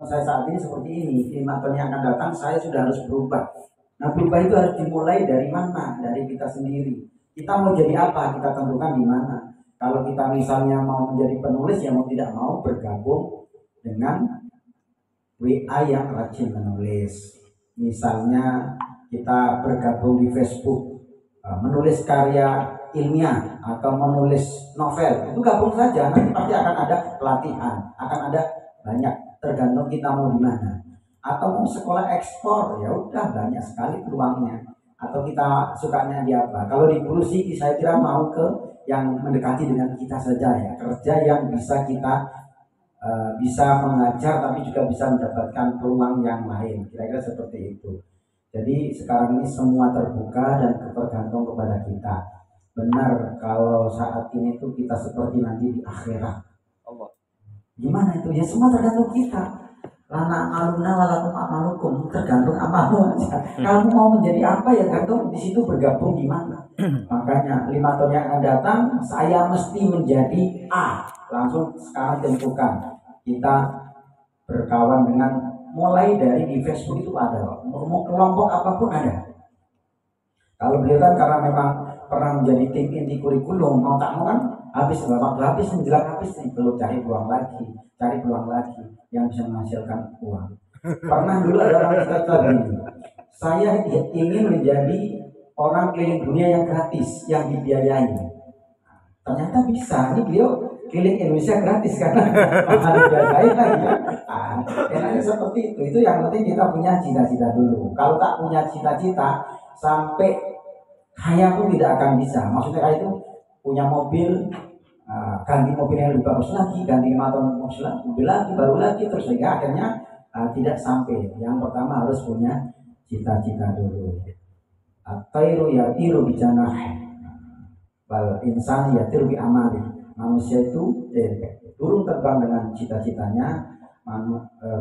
saya saat ini seperti ini, 5 tahun yang akan datang saya sudah harus berubah. Nah, berubah itu harus dimulai dari mana? Dari kita sendiri. Kita mau jadi apa? Kita tentukan di mana. Kalau kita misalnya mau menjadi penulis, ya mau tidak mau bergabung dengan WA yang rajin menulis. Misalnya kita bergabung di Facebook, menulis karya ilmiah atau menulis novel, itu gabung saja. Nanti pasti akan ada pelatihan, akan ada banyak, tergantung kita mau di mana. Atau mau sekolah ekspor, ya udah banyak sekali peluangnya. Atau kita sukanya di apa? Kalau di guru sih saya kira mau ke yang mendekati dengan kita saja ya, kerja yang bisa kita bisa mengajar tapi juga bisa mendapatkan peluang yang lain, kira-kira seperti itu. Jadi sekarang ini semua terbuka dan tergantung kepada kita. Benar kalau saat ini tuh kita seperti nanti di akhirat. Gimana itu? Ya semua tergantung kita. Lana aluna walakum amalukum, tergantung amalmu aja. Kamu mau menjadi apa ya tergantung di situ bergabung di mana. Makanya 5 tahun yang akan datang saya mesti menjadi A. Langsung sekarang tentukan. Kita berkawan dengan mulai dari di Facebook itu ada, mau kelompok apapun ada. Kalau beliau kan karena memang pernah menjadi tim inti kurikulum, mau tak mau kan habis waktu habis menjelang habis nih, perlu cari peluang lagi yang bisa menghasilkan uang. Pernah dulu ada orang cerita begini, saya ingin menjadi orang keliling dunia yang gratis, yang dibiayai. Ternyata bisa. Ini beliau keliling Indonesia gratis karena ada dibiayai lagi ya. Enaknya seperti itu. Itu yang penting kita punya cita-cita dulu. Kalau tak punya cita-cita sampai kaya pun tidak akan bisa. Maksudnya kayak itu punya mobil, ganti mobil yang lebih bagus lagi, ganti 5 tahun mobil lagi, baru lagi, terus sehingga akhirnya tidak sampai. Yang pertama harus punya cita-cita dulu. At-tairu yatiru bijanah wal insan yatiru bi amali. Manusia itu burung terbang dengan cita-citanya,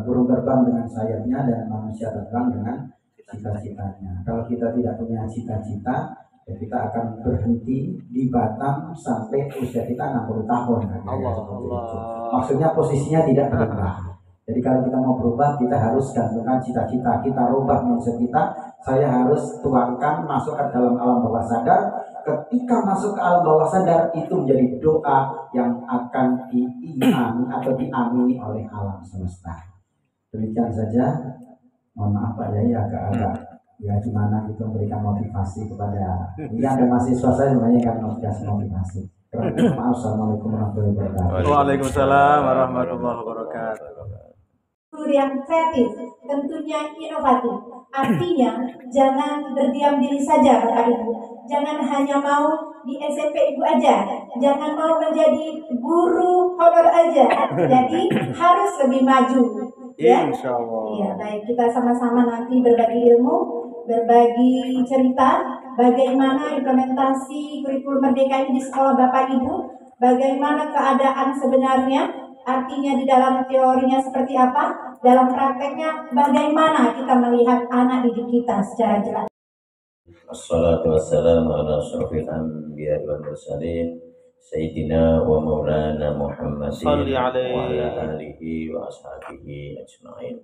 burung terbang dengan sayapnya, dan manusia terbang dengan cita-citanya. Kalau kita tidak punya cita-cita, ya kita akan berhenti di Batam sampai usia kita 60 tahun. Maksudnya posisinya tidak berubah. Jadi kalau kita mau berubah, kita harus gantungkan cita-cita. Kita rubah mindset kita. Saya harus tuangkan, masuk ke dalam alam bawah sadar. Ketika masuk ke alam bawah sadar, itu menjadi doa yang akan diimani atau diamini oleh alam semesta. Demikian saja. Mohon maaf Pak Yai, agak-agak ya gimana gitu memberikan motivasi kepada ini ada mahasiswa saya sebenarnya kan motivasi. Maaf, assalamualaikum warahmatullahi wabarakatuh. Waalaikumsalam warahmatullahi wabarakatuh. Yang kreatif, tentunya inovatif. Artinya jangan berdiam diri saja Bapak Ibu. Jangan hanya mau di SMP Ibu aja. Jangan mau menjadi guru honor aja. Jadi harus lebih maju. Ya, Insyaallah. Iya, baik, kita sama-sama nanti berbagi ilmu, berbagi cerita, bagaimana implementasi kurikulum merdeka ini di sekolah Bapak Ibu, bagaimana keadaan sebenarnya, artinya di dalam teorinya seperti apa, dalam prakteknya bagaimana kita melihat anak didik kita secara jelas. Assalatu wassalamu ala asyrafil anbiya'i wal mursalin Sayyidina wa maulana Muhammadin wa ala alihi wa ashabihi ajma'in.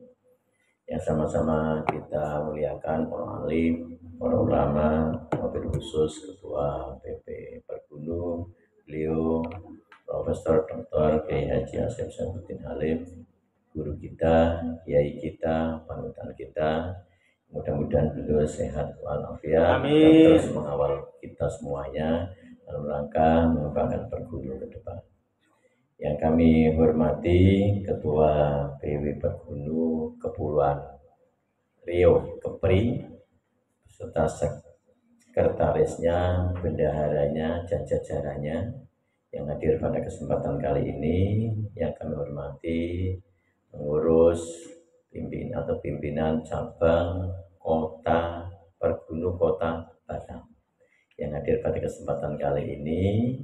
Yang sama-sama kita muliakan para alim, para ulama, wabil khusus Ketua PP Pergunung, beliau Profesor Dr. Kiai Haji Asep Syamsuddin Halim, guru kita, kiai kita, panutan kita. Mudah-mudahan beliau sehat walafiat dan terus mengawal kita semuanya dalam rangka mengembangkan Pergunu ke depan. Yang kami hormati Ketua PW Pergunu Kepulauan Riau Kepri beserta sekretarisnya, bendaharanya, dan jajarannya yang hadir pada kesempatan kali ini. Yang kami hormati pengurus pimpinan cabang kota Pergunu Kota Batam yang hadir pada kesempatan kali ini,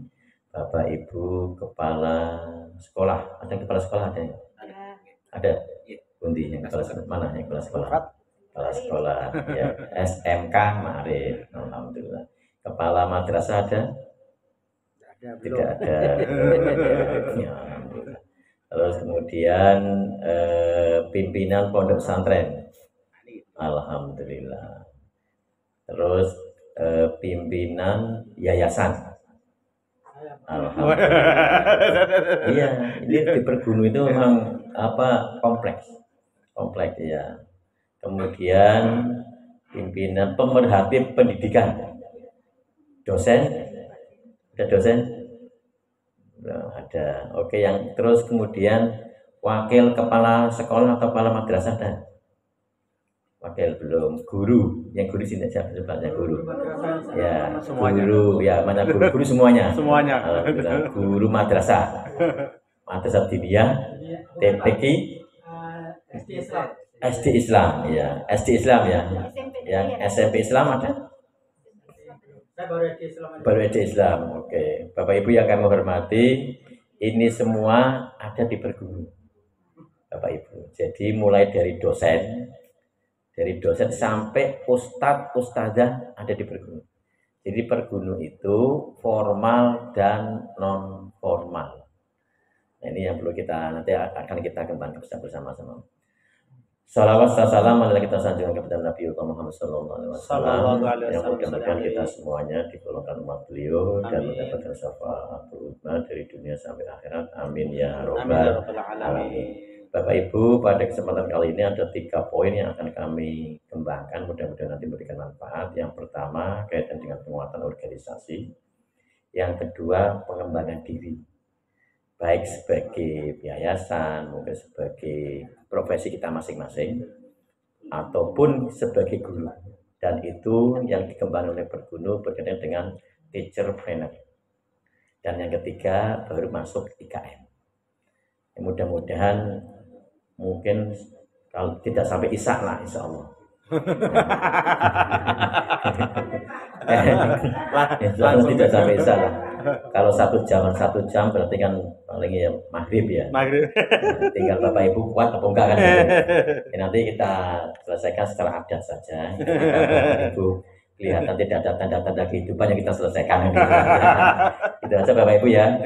Bapak Ibu Kepala Sekolah. Ada kepala sekolah ada ya? Ada. Undi yang kepala sekolah mana? Yang kepala sekolah? Kepala sekolah ya, SMK Ma'arif. Alhamdulillah. Kepala madrasah ada? Tidak ada. Ya, alhamdulillah. Terus kemudian pimpinan pondok pesantren, alhamdulillah. Terus pimpinan yayasan, alhamdulillah. Iya, ini di Pergunu itu memang kompleks ya. Kemudian pimpinan pemerhati pendidikan, dosen, ada dosen. Nah, ada. Oke, yang terus kemudian wakil kepala sekolah atau kepala madrasah dan wakil belum, guru, yang guru sini aja sebelumnya guru. Ya, Semuanya. guru, ya mana guru semuanya. Semuanya. Guru madrasah, madrasah diniyah, TPQ, SD Islam, ya, SD Islam ya. Yang SMP Islam ada? Baru SD Islam. Oke. Bapak Ibu yang kami hormati, ini semua ada di Pergunu. Bapak Ibu. Jadi mulai dari dosen sampai ustadz, ustazah ada di Pergunu. Jadi Pergunu itu formal dan non formal. Nah, ini yang perlu nanti akan kita kembangkan bersama-sama. Salawat salam adalah kita sanjungan kepada Nabi Muhammad SAW yang mudah-mudahan kita semuanya digolongkan umat beliau dan mendapatkan syafaatul ummah dari dunia sampai akhirat. Amin ya robbal alamin. Bapak Ibu, pada kesempatan kali ini ada 3 poin yang akan kami kembangkan, mudah-mudahan nanti memberikan manfaat. Yang pertama kaitan dengan penguatan organisasi, yang kedua pengembangan diri, baik sebagai yayasan, mungkin sebagai profesi kita masing-masing, ataupun sebagai guru. Dan itu yang dikembangkan oleh Pergunu berkaitan dengan teacher trainer. Dan yang ketiga baru masuk IKM. Mudah-mudahan mungkin kalau tidak sampai Isya lah, insya Allah. Langsung tidak sampai Isya lah. Kalau 1 jam berarti kan paling ya maghrib ya. Maghrib. Tinggal Bapak Ibu kuat atau enggak kan. Nanti kita selesaikan secara adat saja. Bapak Ibu kelihatan tidak ada tanda-tanda kehidupan yang kita selesaikan. Itu aja Bapak Ibu ya.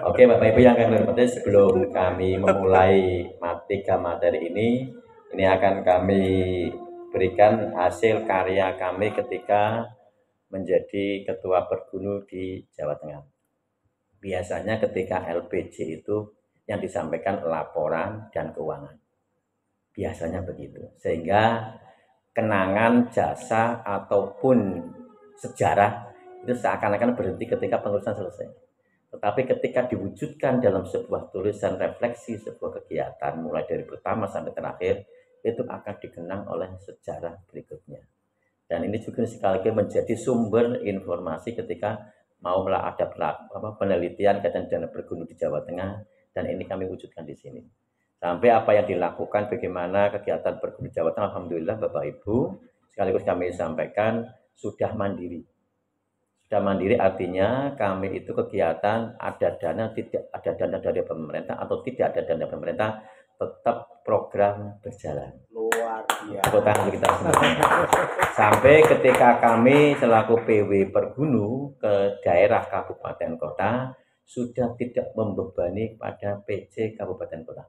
Oke Bapak Ibu yang kami hormati, sebelum kami memulai 3 materi ini akan kami berikan hasil karya kami ketika menjadi ketua Pergunu di Jawa Tengah. Biasanya ketika LPJ itu yang disampaikan laporan dan keuangan. Biasanya begitu. Sehingga kenangan, jasa ataupun sejarah itu seakan-akan berhenti ketika pengurusan selesai. Tetapi ketika diwujudkan dalam sebuah tulisan refleksi sebuah kegiatan mulai dari pertama sampai terakhir, itu akan dikenang oleh sejarah berikutnya. Dan ini juga sekali lagi menjadi sumber informasi ketika mau ada penelitian kaitan dengan Pergunu di Jawa Tengah, dan ini kami wujudkan di sini. Sampai apa yang dilakukan, bagaimana kegiatan Pergunu di Jawa Tengah, alhamdulillah Bapak Ibu, sekaligus kami sampaikan sudah mandiri. Sudah mandiri artinya kami itu kegiatan ada dana, tidak ada dana dari pemerintah atau tidak ada dana pemerintah, tetap program berjalan. Luar biasa. Tepuk tangan kita semua. Sampai ketika kami selaku PW Pergunu ke daerah kabupaten kota sudah tidak membebani pada PC kabupaten kota.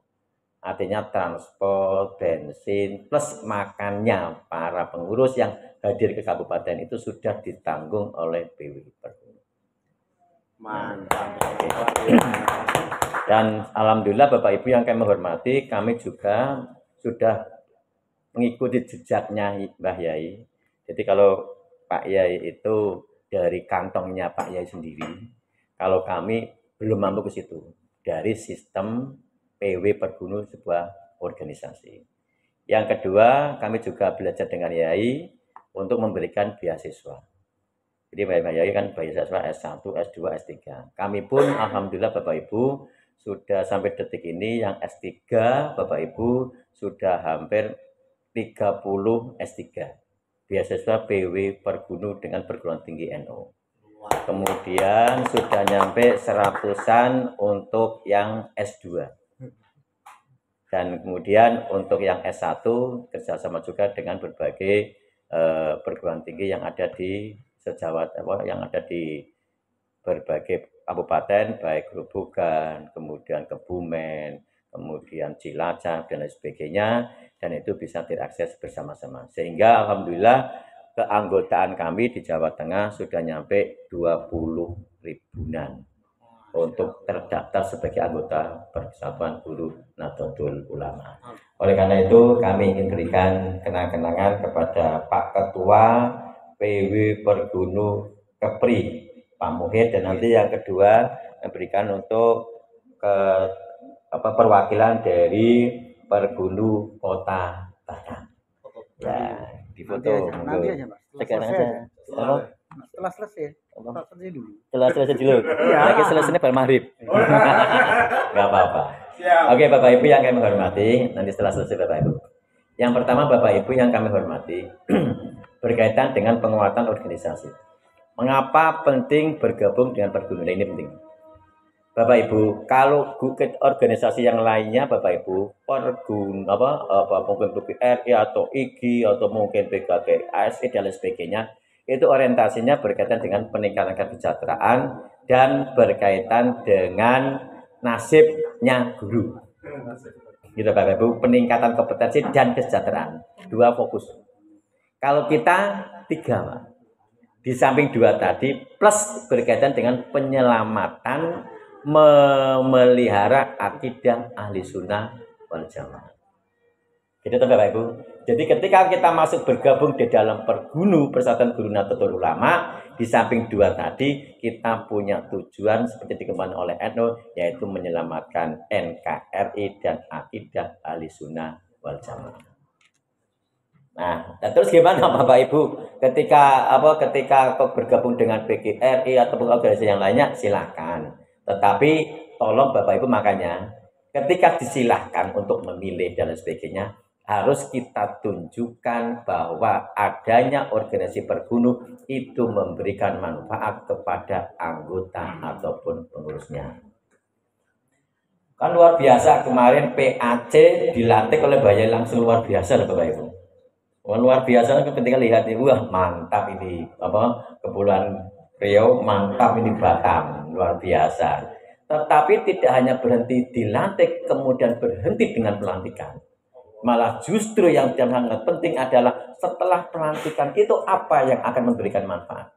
Artinya transport, bensin, plus makannya para pengurus yang hadir ke kabupaten itu sudah ditanggung oleh PW Pergunu. Mantap. Dan alhamdulillah Bapak Ibu yang kami hormati, kami juga sudah mengikuti jejaknya Mbah Yai. Jadi kalau Pak Yai itu dari kantongnya Pak Yai sendiri, kalau kami belum mampu ke situ dari sistem PW Pergunu sebuah organisasi. Yang kedua, kami juga belajar dengan Yai untuk memberikan beasiswa. Jadi Mbah Yai kan beasiswa S1, S2, S3. Kami pun alhamdulillah Bapak Ibu sudah sampai detik ini yang S3 Bapak Ibu sudah hampir 30 S3 beasiswa PW Pergunu dengan perguruan tinggi NU. Kemudian sudah nyampe 100-an untuk yang S2. Dan kemudian untuk yang S1 kerjasama juga dengan berbagai perguruan tinggi yang ada di sejawat yang ada di berbagai kabupaten, baik Grobogan, kemudian Kebumen, kemudian Cilacap dan lain sebagainya, dan itu bisa diakses bersama-sama. Sehingga alhamdulillah keanggotaan kami di Jawa Tengah sudah nyampe 20 ribuan untuk terdaftar sebagai anggota Persatuan Guru Nahdlatul Ulama. Oleh karena itu kami ingin berikan kenang-kenangan kepada Pak Ketua PW Pergunu Kepri, Pak Muhid, dan nanti yang kedua memberikan untuk perwakilan dari Pergunu Kota Batam. Ya, di foto. Nanti aja, Mas. Sekarang aja. Apa? Setelah selesai. Selesai dulu. Setelah selesai dulu. Lagi selesainya bar maghrib. Enggak apa-apa. Oke, Bapak Ibu yang kami hormati, nanti setelah selesai Bapak Ibu. Yang pertama Bapak Ibu yang kami hormati berkaitan dengan penguatan organisasi. Mengapa penting bergabung dengan Pergunu? Ini penting. Bapak Ibu, kalau organisasi yang lainnya Bapak Ibu, Pergun mungkin PGRI atau IGI atau mungkin PKK, ASI dan lain sebagainya, itu orientasinya berkaitan dengan peningkatan kesejahteraan dan berkaitan dengan nasibnya guru. Gitu Bapak Ibu, peningkatan kompetensi dan kesejahteraan. Dua fokus. Kalau kita 3, Pak. Di samping 2 tadi plus berkaitan dengan penyelamatan memelihara akidah ahli sunnah wal jamaah. Gitu Bapak Ibu. Jadi ketika kita masuk bergabung di dalam Pergunu Persatuan Guru Nahdlatul Ulama, di samping 2 tadi kita punya tujuan seperti dikembangkan oleh NU, yaitu menyelamatkan NKRI dan akidah ahli sunnah wal jamaah. Nah, terus gimana Bapak Ibu ketika bergabung dengan PGRI atau organisasi yang lainnya, silakan. Tetapi tolong Bapak Ibu, makanya ketika disilahkan untuk memilih dan lain sebagainya, harus kita tunjukkan bahwa adanya organisasi Pergunu itu memberikan manfaat kepada anggota ataupun pengurusnya. Kan luar biasa kemarin PAC dilantik oleh Bayi langsung luar biasa loh Bapak Ibu. Luar biasa ketika lihat ini, wah mantap ini Kepulauan Riau, mantap ini Batam, luar biasa. Tetapi tidak hanya berhenti dilantik kemudian berhenti dengan pelantikan. Malah justru yang sangat penting adalah setelah pelantikan itu apa yang akan memberikan manfaat.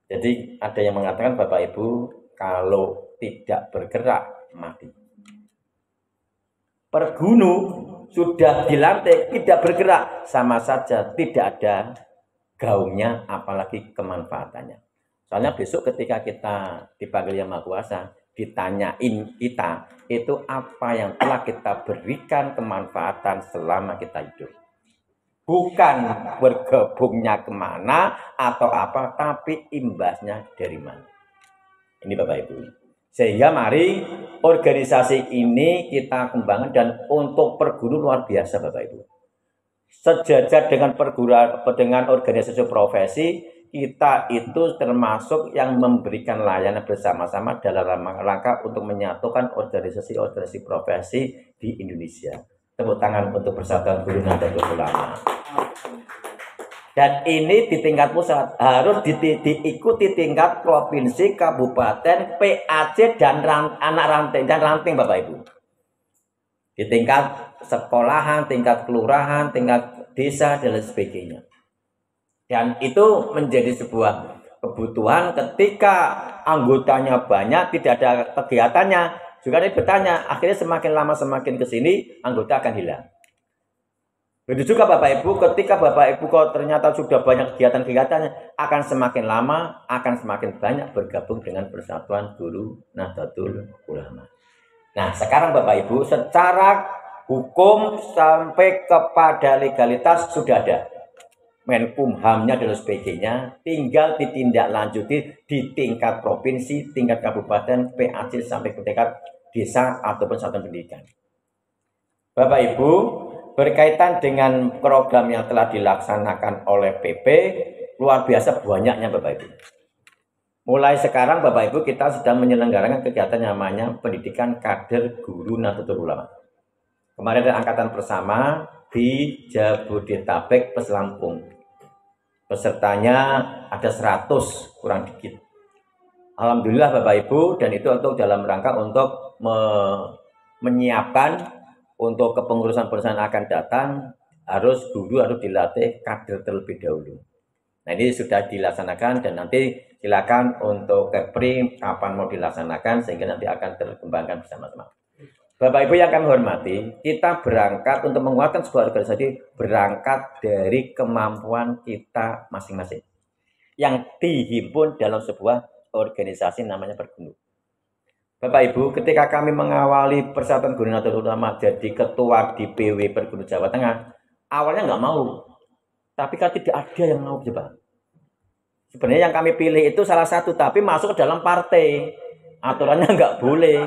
Jadi ada yang mengatakan Bapak Ibu, kalau tidak bergerak mati. Pergunu sudah dilantik tidak bergerak, sama saja tidak ada gaungnya apalagi kemanfaatannya. Soalnya besok ketika kita dipanggil Yang Maha Kuasa, ditanyain kita itu apa yang telah kita berikan kemanfaatan selama kita hidup. Bukan bergabungnya kemana atau apa, tapi imbasnya dari mana. Ini Bapak Ibu. Sehingga mari organisasi ini kita kembangkan, dan untuk Pergunu luar biasa Bapak Ibu. Sejajar dengan dengan organisasi profesi, kita itu termasuk yang memberikan layanan bersama-sama dalam rangka untuk menyatukan organisasi-organisasi profesi di Indonesia. Tepuk tangan untuk Persatuan Guru Nahdlatul Ulama. Dan ini di tingkat pusat harus diikuti tingkat provinsi, kabupaten, PAC dan anak ranting dan ranting Bapak Ibu. Di tingkat sekolahan, tingkat kelurahan, tingkat desa dan lain sebagainya. Dan itu menjadi sebuah kebutuhan ketika anggotanya banyak, tidak ada kegiatannya. Juga dia bertanya, akhirnya semakin lama semakin ke sini anggota akan hilang. Begitu juga Bapak Ibu, ketika Bapak Ibu kok ternyata sudah banyak kegiatan-kegiatannya, akan semakin lama, akan semakin banyak bergabung dengan Persatuan Guru Nahdlatul Ulama. Nah, sekarang Bapak Ibu, secara hukum sampai kepada legalitas sudah ada. Menkumhamnya dan sebagainya, tinggal ditindaklanjuti di tingkat provinsi, tingkat kabupaten, PAC sampai ke tingkat desa ataupun satuan pendidikan. Bapak Ibu, berkaitan dengan program yang telah dilaksanakan oleh PP, luar biasa banyaknya Bapak Ibu. Mulai sekarang Bapak Ibu kita sedang menyelenggarakan kegiatan namanya pendidikan kader guru Nahdlatul Ulama. Kemarin ada angkatan bersama di Jabodetabek plus Lampung. Pesertanya ada 100 kurang dikit. Alhamdulillah Bapak Ibu, dan itu untuk dalam rangka untuk menyiapkan untuk kepengurusan perusahaan akan datang, guru harus dilatih kader terlebih dahulu. Nah, ini sudah dilaksanakan dan nanti silakan untuk Kepri kapan mau dilaksanakan sehingga nanti akan terkembangkan bersama-sama. Bapak Ibu yang kami hormati, kita berangkat untuk menguatkan sebuah organisasi berangkat dari kemampuan kita masing-masing yang dihimpun dalam sebuah organisasi namanya Pergunu. Bapak Ibu, ketika kami mengawali Persatuan Guru Nahdlatul Ulama jadi ketua DPW Pergunu Jawa Tengah, awalnya nggak mau, tapi kan tidak ada yang mau coba. Sebenarnya yang kami pilih itu salah satu, tapi masuk ke dalam partai, aturannya nggak boleh.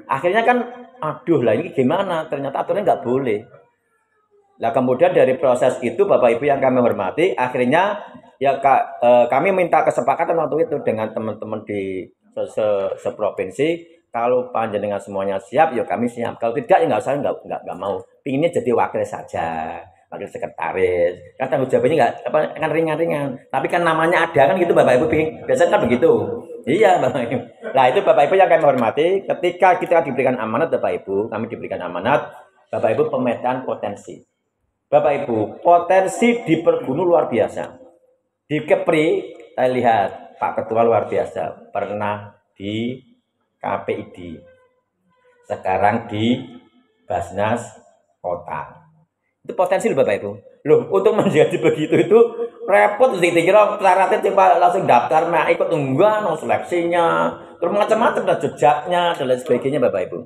Akhirnya kan, aduh lah ini gimana? Ternyata aturannya nggak boleh. Nah kemudian dari proses itu Bapak Ibu yang kami hormati, akhirnya ya kami minta kesepakatan waktu itu dengan teman-teman di seprovinsi, kalau panjenengan semuanya siap, ya kami siap. Kalau tidak, ya nggak usah, nggak mau. Pinginnya jadi wakil saja, wakil sekretaris. Kan tanggung jawabnya kan ringan-ringan. Tapi kan namanya ada kan gitu Bapak Ibu. Biasanya kan begitu. Iya Bapak Ibu. Nah itu Bapak Ibu yang kami hormati. Ketika kita diberikan amanat Bapak Ibu, kami diberikan amanat, Bapak Ibu pemetaan potensi. Bapak Ibu, potensi di Pergunu luar biasa. Di Kepri, saya lihat Pak Ketua luar biasa, pernah di KPID, sekarang di Basnas Kota. Itu potensi loh Bapak Ibu. Loh, untuk menjadi begitu itu repot, dikira syaratnya coba langsung daftar, nah ikut enggak, no seleksinya, terus macam-macam dan jejaknya dan lain sebagainya Bapak Ibu.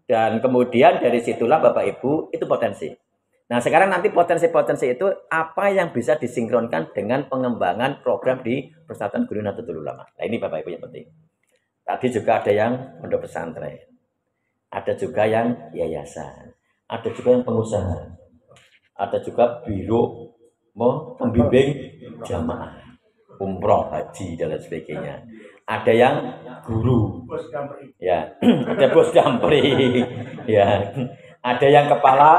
Dan kemudian dari situlah Bapak Ibu itu potensi. Nah sekarang nanti potensi-potensi itu apa yang bisa disinkronkan dengan pengembangan program di Persatuan Guru Nahdlatul Ulama. Nah ini Bapak Ibu yang penting. Tadi juga ada yang pondok pesantren, ada juga yang yayasan, ada juga yang pengusaha, ada juga biro membimbing jamaah, umroh, haji dan lain sebagainya. Ada yang guru, ya, ada bos dampri, ya, ada yang kepala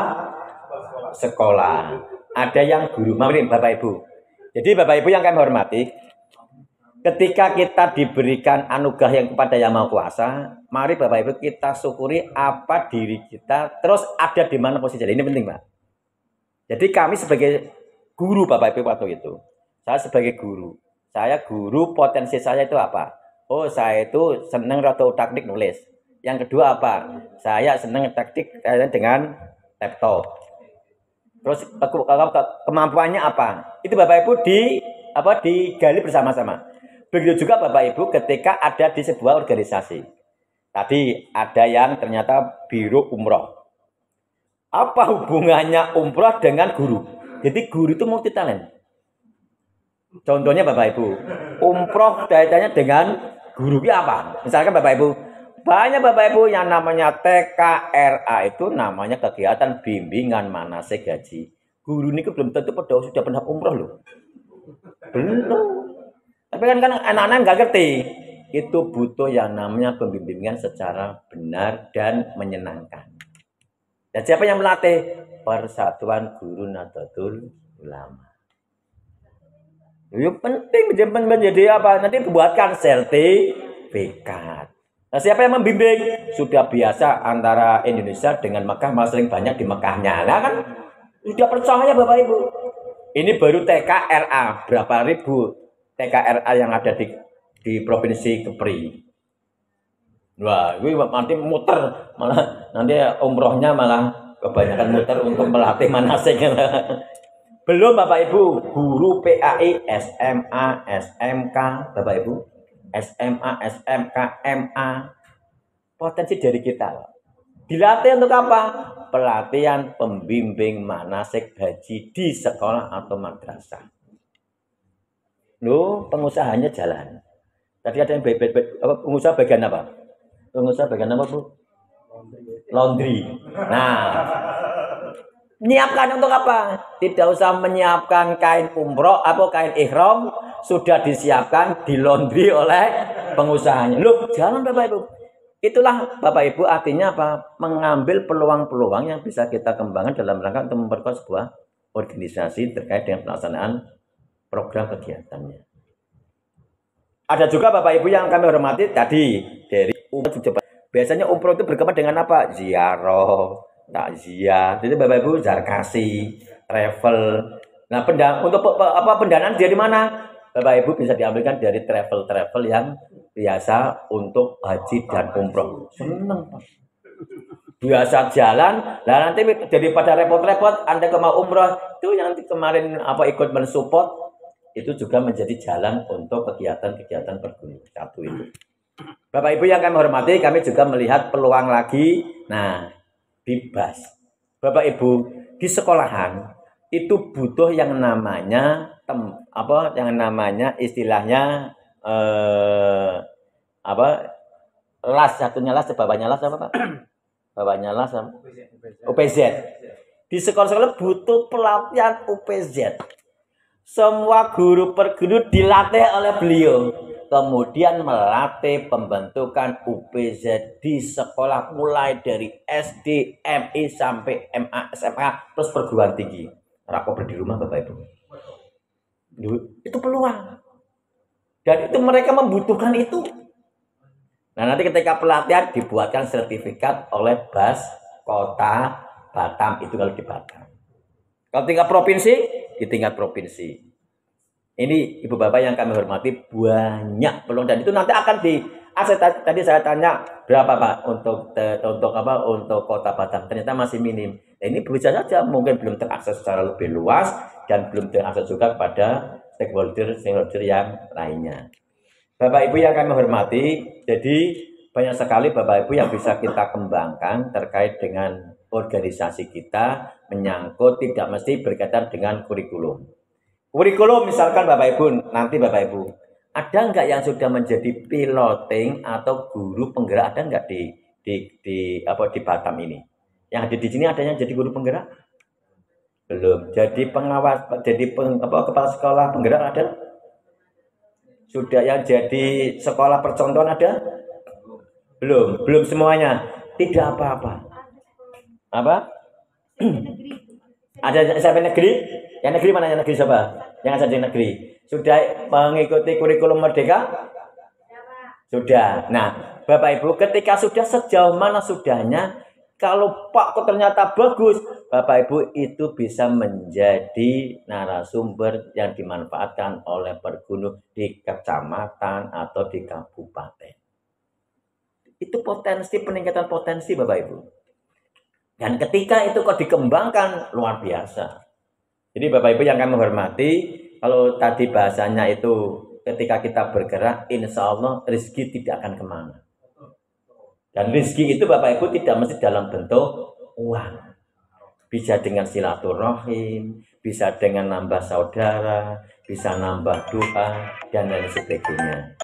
sekolah, ada yang guru. Mari Bapak Ibu. Jadi Bapak Ibu yang kami hormati, ketika kita diberikan anugerah yang kepada Yang Maha Kuasa, mari Bapak Ibu kita syukuri apa diri kita, terus ada di mana posisi. Ini penting Pak. Jadi kami sebagai guru Bapak Ibu waktu itu, saya sebagai guru, saya guru potensi saya itu apa? Oh saya itu senang atau teknik nulis. Yang kedua apa? Saya senang teknik dengan laptop. Terus kemampuannya apa? Itu Bapak Ibu digali bersama-sama. Begitu juga Bapak Ibu ketika ada di sebuah organisasi. Tadi ada yang ternyata biro umroh. Apa hubungannya umroh dengan guru? Jadi guru itu multi talent. Contohnya Bapak Ibu, umroh kaitannya dengan guru itu apa? Misalkan Bapak Ibu, banyak Bapak Ibu yang namanya TKRA itu namanya kegiatan bimbingan manasik haji. Guru ini belum tentu sudah pernah umroh loh. Belum. Tapi kan anak-anak nggak ngerti. Itu butuh yang namanya pembimbingan secara benar dan menyenangkan. Dan siapa yang melatih? Persatuan Guru Nahdlatul Ulama. Itu penting menjadi apa? Nanti buatkan sertifikat. Nah, siapa yang membimbing? Sudah biasa antara Indonesia dengan Mekah, malah sering banyak di Mekahnya. Nah kan sudah percaya Bapak Ibu. Ini baru TKRA, berapa ribu TKRA yang ada di Provinsi Kepri. Wah, ini nanti muter, malah nanti umrohnya malah kebanyakan muter untuk melatih manasik. Belum Bapak Ibu, guru PAI, SMA, SMK, Bapak Ibu. SMA, SMK, MA, potensi dari kita. Dilatih untuk apa? Pelatihan pembimbing manasik haji di sekolah atau madrasah. Loh, pengusahanya jalan. Tadi ada yang pengusaha bagian apa? Pengusaha bagian apa, Bu? Laundry. Nah, menyiapkan untuk apa? Tidak usah menyiapkan kain umroh atau kain ihram, sudah disiapkan di laundry oleh pengusahanya. Loh, jangan Bapak Ibu. Itulah Bapak Ibu artinya apa? Mengambil peluang-peluang yang bisa kita kembangkan dalam rangka untuk memperkuat sebuah organisasi terkait dengan pelaksanaan program kegiatannya. Ada juga Bapak Ibu yang kami hormati tadi dari Biasanya umroh itu berkaitan dengan apa? Ziarah, takziah. Jadi Bapak Ibu zarkasi, travel. Nah, untuk pendanaan dari mana? Bapak Ibu bisa diambilkan dari travel yang biasa untuk haji dan umroh. Seneng, Pak. Biasa jalan, lah nanti daripada repot-repot Anda ke mau umroh itu yang kemarin ikut mensupport itu juga menjadi jalan untuk kegiatan-kegiatan perguruan. Satu itu. Bapak Ibu yang kami hormati, kami juga melihat peluang lagi. Nah, di BAS. Bapak Ibu, di sekolahan itu butuh yang namanya istilahnya las, satunya las, bawahnya las apa Pak? Bawahnya las UPZ. Di sekolah-sekolah butuh pelatihan UPZ. Semua guru per guru dilatih oleh beliau. Kemudian melatih pembentukan UPZ di sekolah mulai dari SD, MI sampai MA, SMA, terus perguruan tinggi. Rakober di rumah Bapak Ibu. Itu peluang. Dan itu mereka membutuhkan itu. Nah, nanti ketika pelatihan dibuatkan sertifikat oleh BAS Kota Batam, itu kalau di Batam. Kalau tingkat provinsi, di tingkat provinsi. Ini Ibu Bapak yang kami hormati, banyak peluang, dan itu nanti akan tadi saya tanya berapa Pak untuk Kota Batam, ternyata masih minim. Nah, ini bisa saja mungkin belum terakses secara lebih luas dan belum terakses juga kepada stakeholder yang lainnya. Bapak Ibu yang kami hormati, jadi banyak sekali Bapak Ibu yang bisa kita kembangkan terkait dengan organisasi kita, menyangkut tidak mesti berkaitan dengan kurikulum. Kurikulum misalkan Bapak Ibu, nanti Bapak Ibu, ada nggak yang sudah menjadi piloting atau guru penggerak, ada nggak di Batam ini? Yang ada di sini ada yang jadi guru penggerak? Belum. Jadi pengawas, kepala sekolah penggerak ada? Sudah. Yang jadi sekolah percontohan ada? Belum semuanya. Tidak apa-apa. Apa? Ada SMP negeri? Yang negeri mana? Yang negeri siapa? Yang ada di negeri. Sudah mengikuti kurikulum Merdeka? Sudah. Nah, Bapak Ibu, ketika sudah, sejauh mana sudahnya? Kalau Pak kok ternyata bagus, Bapak Ibu itu bisa menjadi narasumber yang dimanfaatkan oleh pergunu di kecamatan atau di kabupaten. Itu potensi, peningkatan potensi Bapak Ibu. Dan ketika itu kok dikembangkan, luar biasa. Jadi Bapak Ibu yang kami hormati, kalau tadi bahasanya itu ketika kita bergerak, insya Allah rezeki tidak akan kemana. Dan rezeki itu Bapak Ibu tidak mesti dalam bentuk uang. Bisa dengan silaturahim, bisa dengan nambah saudara, bisa nambah doa, dan lain sebagainya.